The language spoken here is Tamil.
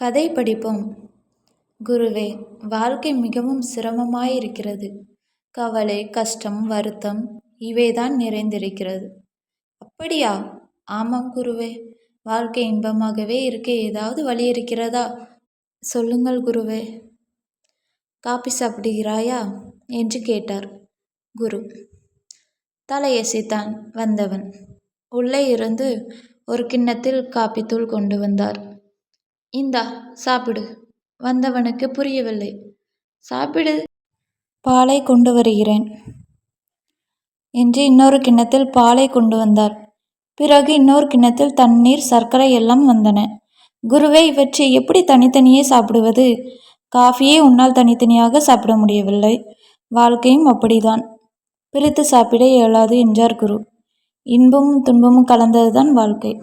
கதை படிப்போம். குருவே, வாழ்க்கை மிகவும் சிரமமாயிருக்கிறது. கவலை, கஷ்டம், வருத்தம் இவைதான் நிறைந்திருக்கிறது. அப்படியா? ஆமாம் குருவே. வாழ்க்கை இன்பமாகவே இருக்க ஏதாவது வழி இருக்கிறதா? சொல்லுங்கள் குருவே. காபி சாப்பிடுகிறாயா என்று கேட்டார் குரு. தலையசைத்தான் வந்தவன். உள்ளே இருந்து ஒரு கிண்ணத்தில் காபி தூள் கொண்டு வந்தார். இந்தா சாப்பிடு. வந்தவனுக்கு புரியவில்லை. சாப்பிடு. பாலை கொண்டு வருகிறேன் என்று இன்னொரு கிண்ணத்தில் பாலை கொண்டு வந்தார். பிறகு இன்னொரு கிண்ணத்தில் தண்ணீர், சர்க்கரை எல்லாம் வந்தன. குருவே, இவற்றை எப்படி தனித்தனியே சாப்பிடுவது? காஃபியே உன்னால் தனித்தனியாக சாப்பிட முடியவில்லை. வாழ்க்கையும் அப்படிதான். பிரித்து சாப்பிட இயலாது என்றார் குரு. இன்பமும் துன்பமும் கலந்ததுதான் வாழ்க்கை.